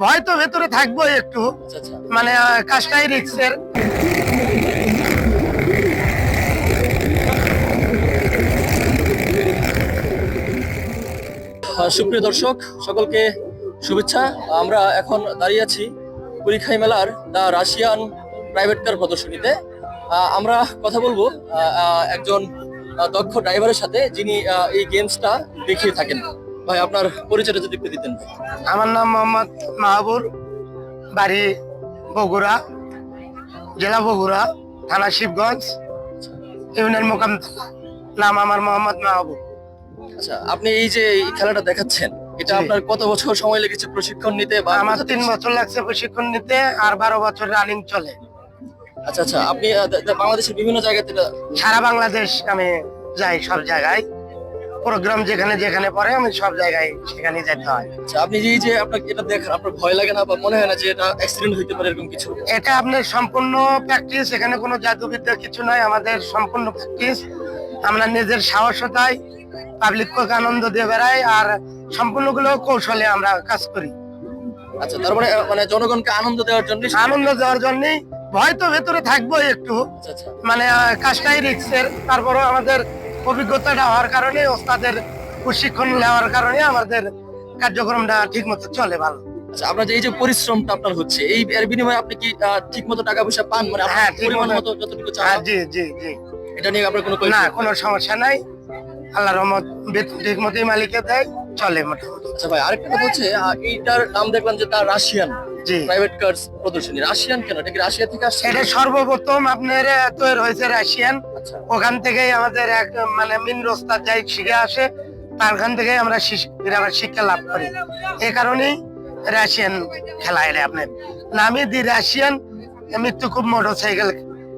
ভয় তো ভেতরে থাকবো একটু, মানে কাজটাই রিস্কের। সুপ্রিয় দর্শক সকলকে শুভেচ্ছা। আমরা এখন দাঁড়িয়ে আছি কুড়িখাই মেলার দ্য রাশিয়ান প্রাইভেট কার প্রদর্শনীতে। আমরা কথা বলবো একজন দক্ষ ড্রাইভারের সাথে, যিনি এই গেমসটা দেখিয়ে থাকেন। ভাই, আপনার পরিচয়টা যদি একটু দিতেন। আমার নাম মোহাম্মদ মাহবুর, বাড়ি বগুড়া, জেলা বগুড়া, থানা শিবগঞ্জ, ইউনিয়ন মোকামতলা। নাম আমার মোহাম্মদ মাহবুব। আচ্ছা, আপনি এই যে এই খেলাটা দেখাচ্ছেন, এটা আপনার কত বছর সময় লেগেছে প্রশিক্ষণ নিতে? বা আমার 3 বছর লাগছে প্রশিক্ষণ নিতে, আর 12 বছর রানিং চলে। আচ্ছা আচ্ছা, আপনি বাংলাদেশের বিভিন্ন জায়গাতে সারা বাংলাদেশ আমি যাই, সব জায়গায় প্রোগ্রাম যেখানে যেখানে পড়ে আমি সব জায়গায় সেখানে যেতে হয়। আচ্ছা, আপনি যে আপনাকে এটা দেখেন, আপনার ভয় লাগে না বা মনে হয় না যে এটা অ্যাক্সিডেন্ট হইতে পারে এরকম কিছু? এটা আপনার সম্পূর্ণ প্র্যাকটিস, এখানে কোনো জাদুবিদ্যা কিছু নয়, আমাদের সম্পূর্ণ প্র্যাকটিস। আমরা নিজের সাহসতায় পাবলিককে আনন্দ দিয়ে বেড়াই, আর সম্পূর্ণগুলো কৌশলে আমরা কাজ করি। আচ্ছা, তার মানে জনগণকে আনন্দ দেওয়ার জন্য? আনন্দ দেওয়ার জন্য। ভয় তো ভেতরে থাকবো একটু, মানে কাজটাই রিস্কের। তারপরেও আমাদের অভিজ্ঞতাটা হওয়ার কারণে, ওস্তাদের প্রশিক্ষণ নেওয়ার কারণে আমাদের কার্যক্রমটা ঠিক মতো চলে ভালো। আচ্ছা, আপনার যে এই যে পরিশ্রমটা আপনার হচ্ছে, এই এর বিনিময়ে আপনি কি ঠিক মতো টাকা পয়সা পান? মানে হ্যাঁ, ঠিক পরিমাণ মতো যতটুকু চান? জি জি জি। এটা নিয়ে আপনার কোনো না, কোনো সমস্যা নাই। আল্লাহর রহমত, বেতন ঠিক মতোই মালিকে দেয়, চলে মোটামুটি। আচ্ছা ভাই, আরেকটা কথা হচ্ছে, এইটার নাম দেখলাম যে তার রাশিয়ান প্রাইভেট কারস প্রদর্শনী। রাশিয়ান কেন? এটা কি রাশিয়া থেকে আসছে? এটা সর্বপ্রথম আপনার তৈরি হয়েছে রাশিয়ান। আচ্ছা, ওখান থেকেই আমাদের এক মানে মিন রোস্তার যাই শিখে আসে, তারখান থেকেই আমরা শিক্ষা লাভ করি। এই কারণেই রাশিয়ান খেলা। এটা আপনার নামই দি রাশিয়ান মৃত্যুকূপ মোটরসাইকেল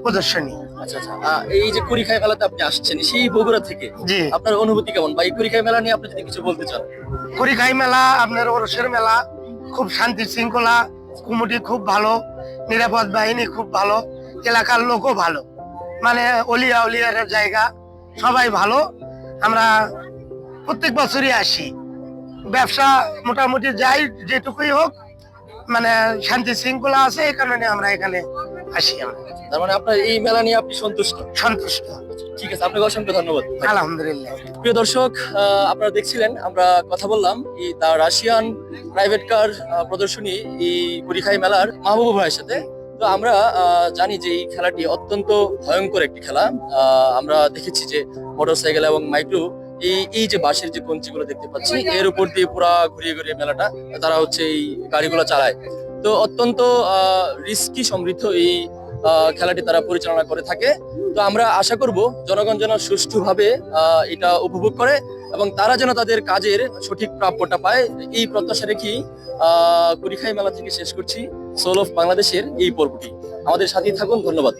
প্রদর্শনী। আচ্ছা আচ্ছা, এই যে কুড়িখাই মেলাতে আপনি আসছেন সেই বগুড়া থেকে, জি, আপনার অনুভূতি কেমন? বা এই কুড়িখাই মেলা নিয়ে আপনি যদি কিছু বলতে চান। কুড়িখাই মেলা আপনার ওরসের মেলা, খুব শান্তি শৃঙ্খলা, কমিটি খুব ভালো, নিরাপদ বাহিনী খুব ভালো, এলাকার লোকও ভালো, মানে অলিয়া উলিয়ার জায়গা, সবাই ভালো। আমরা প্রত্যেক বছরই আসি, ব্যবসা মোটামুটি যাই যেটুকুই হোক, মানে শান্তি শৃঙ্খলা আছে, এই কারণে আমরা এখানে আসি। আমরা তার মানে আপনার এই মেলা নিয়ে আপনি সন্তুষ্ট? সন্তুষ্ট। ঠিক আছে, আপনাকে অসংখ্য ধন্যবাদ। আলহামদুলিল্লাহ। প্রিয় দর্শক, আপনারা দেখছিলেন, আমরা কথা বললাম এই দা রাশিয়ান প্রাইভেট কার প্রদর্শনী এই কুড়িখাই মেলার মাহবুব ভাইয়ের সাথে। তো আমরা জানি যে এই খেলাটি অত্যন্ত ভয়ঙ্কর একটি খেলা। আমরা দেখেছি যে মোটরসাইকেল এবং মাইক্রো, এই যে বাঁশের যে কঞ্চিগুলো দেখতে পাচ্ছি, এর উপর দিয়ে পুরা ঘুরিয়ে ঘুরিয়ে মেলাটা তারা হচ্ছে এই গাড়িগুলো চালায়। তো অত্যন্ত রিস্কি সমৃদ্ধ এই খেলাটি তারা পরিচালনা করে থাকে। তো আমরা আশা করব জনগণ যেন সুষ্ঠুভাবে এটা উপভোগ করে এবং তারা যেন তাদের কাজের সঠিক প্রাপ্যটা পায়, এই প্রত্যাশা রেখেই কুড়িখাই মেলা থেকে শেষ করছি সোল অফ বাংলাদেশের এই পর্বটি। আমাদের সাথেই থাকুন, ধন্যবাদ।